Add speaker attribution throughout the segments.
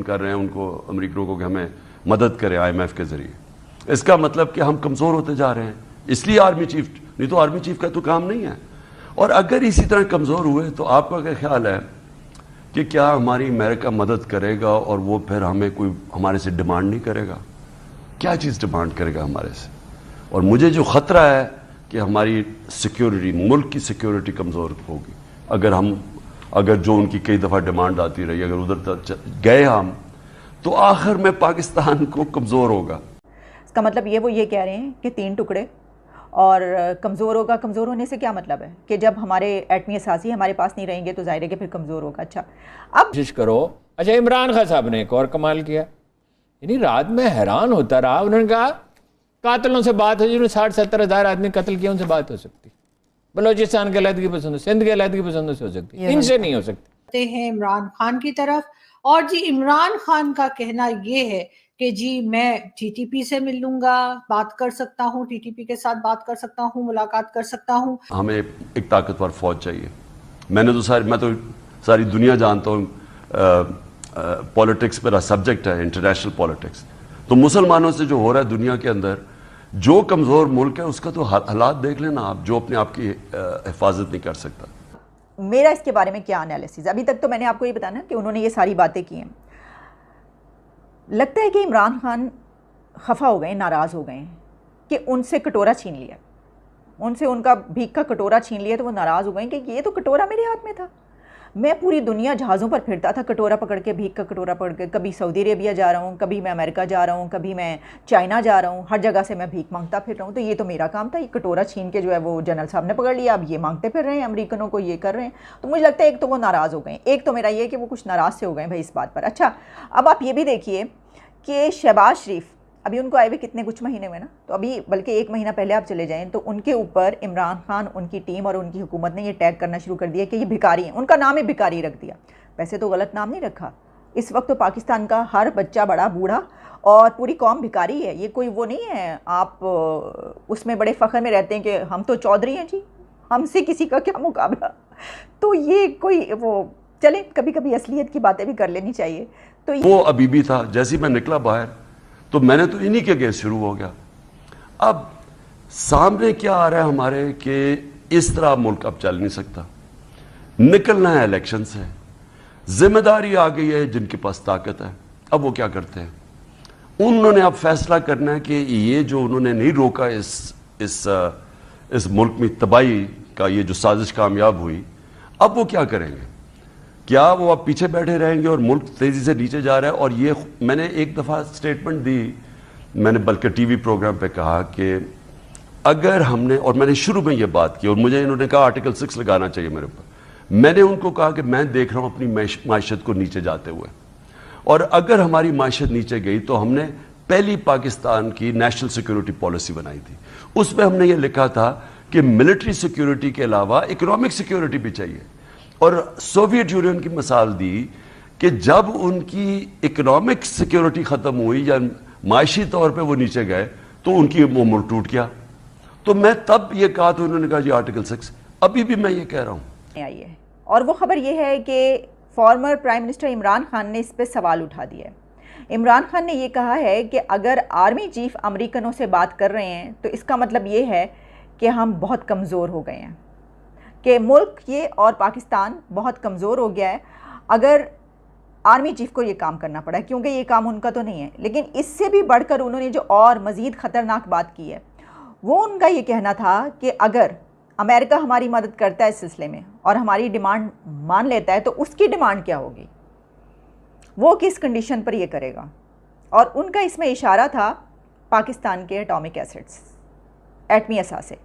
Speaker 1: کر رہے ہیں उनको अमरीकनों को कि हमें मदद करें IMF के ज़रिए। इसका मतलब कि हम कमज़ोर होते जा रहे हैं, इसलिए आर्मी चीफ, नहीं तो आर्मी चीफ का तो काम नहीं है। और अगर इसी तरह कमज़ोर हुए तो आपका क्या ख्याल है कि क्या हमारी अमेरिका मदद करेगा और वो फिर हमें कोई हमारे से डिमांड नहीं करेगा? क्या चीज़ डिमांड करेगा हमारे से? और मुझे जो ख़तरा है कि हमारी सिक्योरिटी, मुल्क की सिक्योरिटी कमज़ोर होगी अगर जो उनकी कई दफ़ा डिमांड आती रही, अगर उधर तक गए हम तो आखिर में पाकिस्तान को कमज़ोर होगा।
Speaker 2: इसका मतलब वो ये कह रहे हैं कि 3 टुकड़े और कमज़ोर होगा। कमज़ोर होने से क्या मतलब है कि जब हमारे एटमी असासी हमारे पास नहीं रहेंगे तो ज़ाहिर है कि फिर कमज़ोर होगा। अच्छा, अब
Speaker 3: कोशिश करो। अच्छा, इमरान खान साहब ने एक और कमाल किया, यानी रात में हैरान होता रहा, उन्होंने कहा कातलों से बात हो, जिन्होंने 60-70 हज़ार आदमी कत्ल किया उनसे बात हो सकती, बलोचिस्तान के अलहदगी पसंदों, सिंध के अलहदगी पसंदों से हो सकती, इनसे नहीं हो सकती।
Speaker 4: हैं इमरान खान की तरफ, और जी इमरान खान का कहना ये है कि जी मैं टीटीपी से मिल लूंगा, बात कर सकता हूँ, टीटीपी के साथ बात कर सकता हूँ, मुलाकात कर सकता हूँ।
Speaker 1: हमें एक ताकतवर फौज चाहिए। मैं तो सारी दुनिया जानता हूँ, पॉलिटिक्स मेरा सब्जेक्ट है, इंटरनेशनल पॉलिटिक्स। तो मुसलमानों से जो हो रहा है दुनिया के अंदर, जो कमज़ोर मुल्क है उसका तो हालात देख लेना आप, जो अपने आप की हिफाजत नहीं कर सकता।
Speaker 2: मेरा इसके बारे में क्या एनालिसिस, अभी तक तो मैंने आपको ये बताया कि उन्होंने ये सारी बातें की हैं। लगता है कि इमरान खान खफा हो गए, नाराज़ हो गए हैं कि उनसे कटोरा छीन लिया, उनसे उनका भीख का कटोरा छीन लिया, तो वो नाराज़ हो गए कि ये तो कटोरा मेरे हाथ में था। मैं पूरी दुनिया जहाज़ों पर फिरता था कटोरा पकड़ के, भीख का कटोरा पकड़ के। कभी सऊदी अरेबिया जा रहा हूँ, कभी मैं अमेरिका जा रहा हूँ, कभी मैं चाइना जा रहा हूँ, हर जगह से मैं भीख मांगता फिर रहा हूँ। तो ये तो मेरा काम था, ये कटोरा छीन के जो है वो जनरल साहब ने पकड़ लिया, अब ये मांगते फिर रहे हैं, अमरीकनों को ये कर रहे हैं। तो मुझे लगता है एक तो वो नाराज़ हो गए, एक तो मेरा ये कि वो कुछ नाराज़ से हो गए भाई इस बात पर। अच्छा, अब आप ये भी देखिए कि शहबाज शरीफ अभी उनको आए हुए कितने कुछ महीने में ना, तो अभी बल्कि 1 महीना पहले आप चले जाएं तो उनके ऊपर इमरान खान, उनकी टीम और उनकी हुकूमत ने ये टैग करना शुरू कर दिया कि ये भिखारी हैं। उनका नाम ही भिखारी रख दिया। वैसे तो गलत नाम नहीं रखा, इस वक्त तो पाकिस्तान का हर बच्चा, बड़ा बूढ़ा और पूरी कौम भिखारी है। ये कोई वो नहीं है आप उसमें बड़े फ़ख्र में रहते हैं कि हम तो चौधरी हैं जी, हमसे किसी का क्या मुकाबला। तो ये कोई वो चले, कभी कभी असलियत की बातें भी कर लेनी चाहिए। तो
Speaker 1: वो अभी भी था, जैसे मैं निकला बाहर तो मैंने तो इन्हीं के अगेंस्ट शुरू हो गया। अब सामने क्या आ रहा है हमारे कि इस तरह मुल्क अब चल नहीं सकता, निकलना है इलेक्शन से, जिम्मेदारी आ गई है जिनके पास ताकत है। अब वो क्या करते हैं, उन्होंने अब फैसला करना है कि ये जो उन्होंने नहीं रोका इस मुल्क में तबाही का, ये जो साजिश कामयाब हुई, अब वो क्या करेंगे? क्या वो अब पीछे बैठे रहेंगे और मुल्क तेज़ी से नीचे जा रहा है? और ये मैंने एक दफ़ा स्टेटमेंट दी, मैंने बल्कि टीवी प्रोग्राम पे कहा कि अगर हमने, और मैंने शुरू में ये बात की और मुझे इन्होंने कहा आर्टिकल 6 लगाना चाहिए मेरे ऊपर, मैंने उनको कहा कि मैं देख रहा हूँ अपनी मायशत को नीचे जाते हुए, और अगर हमारी मायशत नीचे गई तो हमने पहली पाकिस्तान की नेशनल सिक्योरिटी पॉलिसी बनाई थी। उसमें हमने ये लिखा था कि मिलिट्री सिक्योरिटी के अलावा इकोनॉमिक सिक्योरिटी भी चाहिए। और सोवियत यूनियन की मिसाल दी कि जब उनकी इकोनॉमिक सिक्योरिटी ख़त्म हुई या माशी तौर पे वो नीचे गए तो उनकी वो मुल्क टूट गया। तो मैं तब ये कहा तो उन्होंने कहा जी आर्टिकल 6, अभी भी मैं ये कह रहा हूँ।
Speaker 2: आई है, और वो खबर ये है कि former prime minister Imran Khan ने इस पर सवाल उठा दिया है। इमरान खान ने ये कहा है कि अगर आर्मी चीफ अमरीकनों से बात कर रहे हैं तो इसका मतलब ये है कि हम बहुत कमज़ोर हो गए हैं, कि मुल्क ये और पाकिस्तान बहुत कमज़ोर हो गया है अगर आर्मी चीफ को ये काम करना पड़ा है, क्योंकि ये काम उनका तो नहीं है। लेकिन इससे भी बढ़कर उन्होंने जो और मज़ीद ख़तरनाक बात की है वो उनका ये कहना था कि अगर अमेरिका हमारी मदद करता है इस सिलसिले में और हमारी डिमांड मान लेता है तो उसकी डिमांड क्या होगी, वो किस कंडीशन पर ये करेगा। और उनका इसमें इशारा था पाकिस्तान के एटॉमिक एसेट्स, एटमी असासे,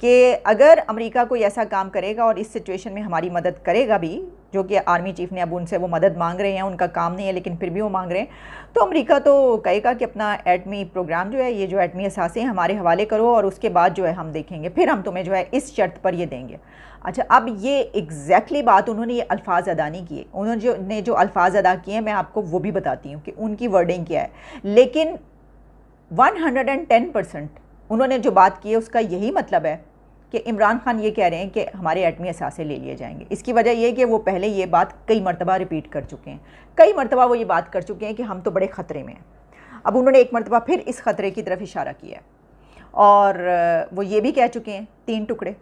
Speaker 2: कि अगर अमेरिका कोई ऐसा काम करेगा और इस सिचुएशन में हमारी मदद करेगा भी, जो कि आर्मी चीफ ने अब उनसे वो मदद मांग रहे हैं, उनका काम नहीं है लेकिन फिर भी वो मांग रहे हैं, तो अमेरिका तो कहेगा कि अपना एटमी प्रोग्राम जो है, ये जो एटमी असासे हैं हमारे हवाले करो और उसके बाद जो है हम देखेंगे, फिर हम तुम्हें जो है इस शर्त पर ये देंगे। अच्छा, अब ये एग्जैक्टली बात उन्होंने ये अल्फाज अदा नहीं किए, उन्होंने जो अल्फाज अदा किए हैं मैं आपको वो भी बताती हूँ कि उनकी वर्डिंग क्या है। लेकिन 110% उन्होंने जो बात की है उसका यही मतलब है کہ عمران خان یہ کہہ رہے ہیں کہ ہمارے ایٹمی اثاثے لے لیے جائیں گے. اس کی وجہ یہ کہ وہ پہلے یہ بات کئی مرتبہ ریپیٹ کر چکے ہیں, کئی مرتبہ وہ یہ بات کر چکے ہیں کہ ہم تو بڑے خطرے میں ہیں. اب انہوں نے ایک مرتبہ پھر اس خطرے کی طرف اشارہ کیا ہے, اور وہ یہ بھی کہہ چکے ہیں 3 ٹکڑے.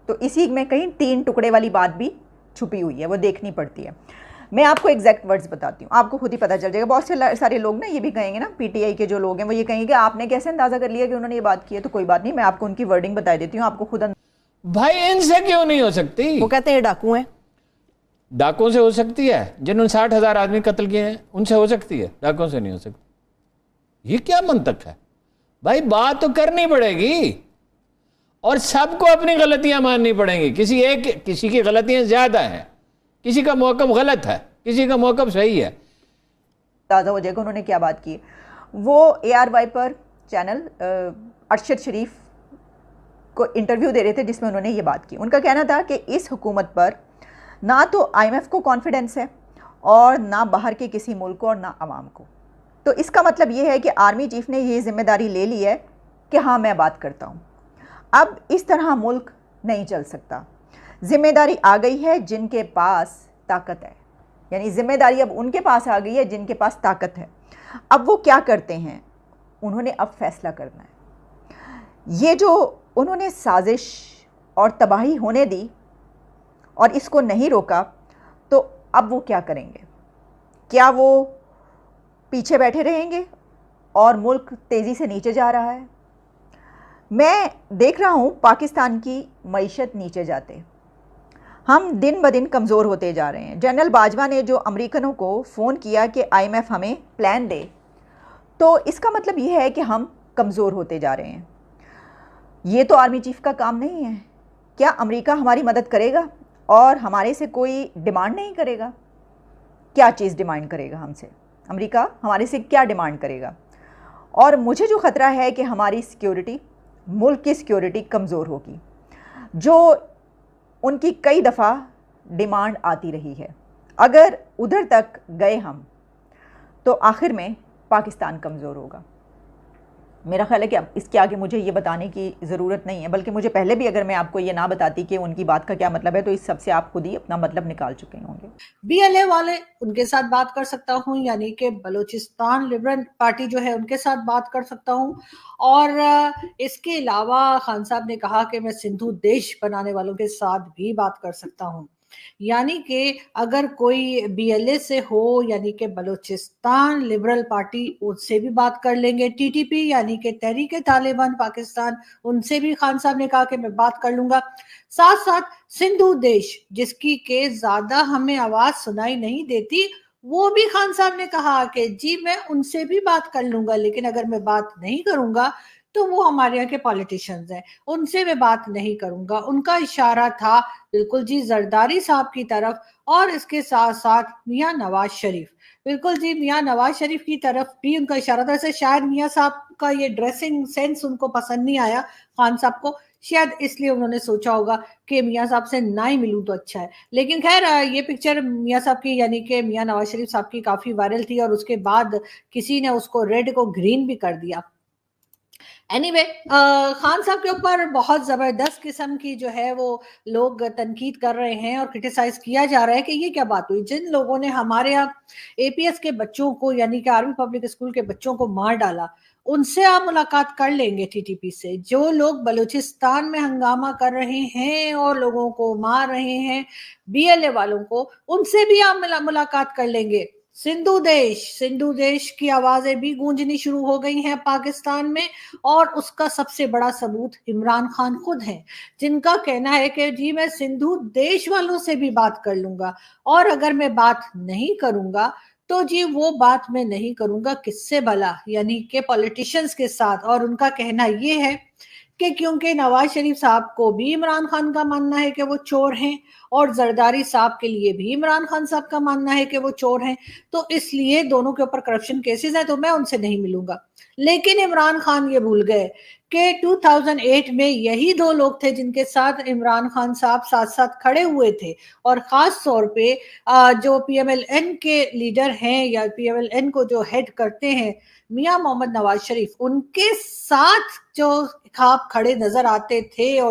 Speaker 2: تو اسی میں کہیں 3 ٹکڑے والی بات بھی چھپی ہوئی ہے, وہ دیکھنی پڑتی ہے. میں آپ کو ایگزیکٹ ورڈز بتاتی ہوں, آپ کو خود ہی پتہ چل جائے گا. بہت سے سارے لوگ نا یہ بھی کہیں گے نا, پی ٹی آئی کے جو لوگ ہیں وہ یہ کہیں گے کہ آپ نے کیسے اندازہ کر لیا کہ انہوں نے یہ بات کی ہے. تو کوئی بات نہیں, میں آپ کو ان کی ورڈنگ بتا دیتی ہوں, آپ کو خود
Speaker 3: بھائی ان سے کیوں نہیں ہو سکتی؟
Speaker 5: وہ کہتے ہیں ڈاکو ہیں.
Speaker 3: ڈاکوں سے ہو سکتی ہے, جنہوں نے 60,000 آدمی قتل کیے ہیں ان سے ہو سکتی ہے, ڈاکوں سے نہیں ہو سکتی. یہ کیا منطق ہے بھائی؟ بات تو کرنی پڑے گی اور سب کو اپنی غلطیاں ماننی پڑیں گی. کسی کی غلطیاں زیادہ ہیں, کسی کا موقف غلط ہے, کسی کا موقف صحیح ہے.
Speaker 2: تازہ ہو جائے گا انہوں نے کیا بات کی. وہ ARY پر چینل ارشد شریف کو انٹرویو دے رہے تھے جس میں انہوں نے یہ بات کی. ان کا کہنا تھا کہ اس حکومت پر نہ تو IMF کو کانفیڈنس ہے اور نہ باہر کے کسی ملک کو اور نہ عوام کو. تو اس کا مطلب یہ ہے کہ آرمی چیف نے یہ ذمہ داری لے لی ہے کہ ہاں میں بات کرتا ہوں. اب اس طرح ملک نہیں چل سکتا. ذمہ داری آ گئی ہے جن کے پاس طاقت ہے, یعنی ذمہ داری اب ان کے پاس آ گئی ہے جن کے پاس طاقت ہے. اب وہ کیا کرتے ہیں, انہوں نے اب فیصلہ کرنا ہے. یہ جو انہوں نے سازش اور تباہی ہونے دی اور اس کو نہیں روکا, تو اب وہ کیا کریں گے؟ کیا وہ پیچھے بیٹھے رہیں گے اور ملک تیزی سے نیچے جا رہا ہے؟ میں دیکھ رہا ہوں پاکستان کی معیشت نیچے جاتے, ہم دن بدن کمزور ہوتے جا رہے ہیں. جنرل باجوہ نے جو امریکنوں کو فون کیا کہ IMF ہمیں پلان دے, تو اس کا مطلب یہ ہے کہ ہم کمزور ہوتے جا رہے ہیں. یہ تو آرمی چیف کا کام نہیں ہے. کیا امریکہ ہماری مدد کرے گا اور ہمارے سے کوئی ڈیمانڈ نہیں کرے گا؟ کیا چیز ڈیمانڈ کرے گا ہم سے؟ امریکہ ہمارے سے کیا ڈیمانڈ کرے گا؟ اور مجھے جو خطرہ ہے کہ ہماری سیکیورٹی, ملک کی سیکیورٹی کمزور ہوگی, جو ان کی کئی دفعہ ڈیمانڈ آتی رہی ہے. اگر ادھر تک گئے ہم تو آخر میں پاکستان کمزور ہوگا. میرا خیال ہے کہ اب اس کے آگے مجھے یہ بتانے کی ضرورت نہیں ہے, بلکہ مجھے پہلے بھی اگر میں آپ کو یہ نہ بتاتی کہ ان کی بات کا کیا مطلب ہے تو اس سب سے آپ خود ہی اپنا مطلب نکال چکے ہوں گے.
Speaker 4: BLA والے ان کے ساتھ بات کر سکتا ہوں, یعنی کہ بلوچستان لبرل پارٹی جو ہے ان کے ساتھ بات کر سکتا ہوں. اور اس کے علاوہ خان صاحب نے کہا کہ میں سندھو دیش بنانے والوں کے ساتھ بھی بات کر سکتا ہوں. یعنی کہ اگر کوئی BLA سے ہو, یعنی کہ بلوچستان لبرل پارٹی, اس سے بھی بات کر لیں گے. TTP یعنی کہ تحریک طالبان پاکستان, ان سے بھی خان صاحب نے کہا کہ میں بات کر لوں گا. ساتھ ساتھ سندھو دیش جس کی کہ زیادہ ہمیں آواز سنائی نہیں دیتی, وہ بھی خان صاحب نے کہا کہ جی میں ان سے بھی بات کر لوں گا, لیکن اگر میں بات نہیں کروں گا تو وہ ہمارے یہاں کے پالیٹیشنز ہیں, ان سے میں بات نہیں کروں گا. ان کا اشارہ تھا بالکل جی زرداری صاحب کی طرف, اور اس کے ساتھ ساتھ میاں نواز شریف, بالکل جی میاں نواز شریف کی طرف بھی ان کا اشارہ تھا. سے شاید میاں صاحب کا یہ ڈریسنگ سینس ان کو پسند نہیں آیا خان صاحب کو, شاید اس لیے انہوں نے سوچا ہوگا کہ میاں صاحب سے نہ ہی ملوں تو اچھا ہے. لیکن خیر یہ پکچر میاں صاحب کی یعنی کہ میاں نواز شریف صاحب کی کافی وائرل تھی, اور اس کے بعد کسی نے اس کو ریڈ کو گرین بھی کر دیا. اینی خان صاحب کے اوپر بہت زبردست قسم کی جو ہے وہ لوگ تنقید کر رہے ہیں اور کرٹیسائز کیا جا رہا ہے کہ یہ کیا بات ہوئی. جن لوگوں نے ہمارے یہاں APS کے بچوں کو یعنی کہ آرمی پبلک اسکول کے بچوں کو مار ڈالا, ان سے آپ ملاقات کر لیں گے TTP سے. جو لوگ بلوچستان میں ہنگامہ کر رہے ہیں اور لوگوں کو مار رہے ہیں, BLA والوں کو, ان سے بھی آپ ملاقات کر لیں گے. سندھو دیش کی آوازیں بھی گونجنی شروع ہو گئی ہیں پاکستان میں, اور اس کا سب سے بڑا ثبوت عمران خان خود ہیں, جن کا کہنا ہے کہ جی میں سندھو دیش والوں سے بھی بات کر لوں گا, اور اگر میں بات نہیں کروں گا تو جی وہ بات میں نہیں کروں گا کس سے بھلا, یعنی کہ پولیٹیشنز کے ساتھ. اور ان کا کہنا یہ ہے کہ کیونکہ نواز شریف صاحب کو بھی عمران خان کا ماننا ہے کہ وہ چور ہیں, اور زرداری صاحب کے لیے بھی عمران خان صاحب کا ماننا ہے کہ وہ چور ہیں, تو اس لیے دونوں کے اوپر کرپشن کیسز ہیں, تو میں ان سے نہیں ملوں گا. لیکن عمران خان یہ بھول گئے کہ 2008 میں یہی 2 لوگ تھے جن کے ساتھ عمران خان صاحب ساتھ ساتھ کھڑے ہوئے تھے, اور خاص طور پہ جو PMLN کے لیڈر ہیں یا PMLN کو جو ہیڈ کرتے ہیں میاں محمد نواز شریف, ان کے ساتھ جو خواب کھڑے نظر آتے تھے. اور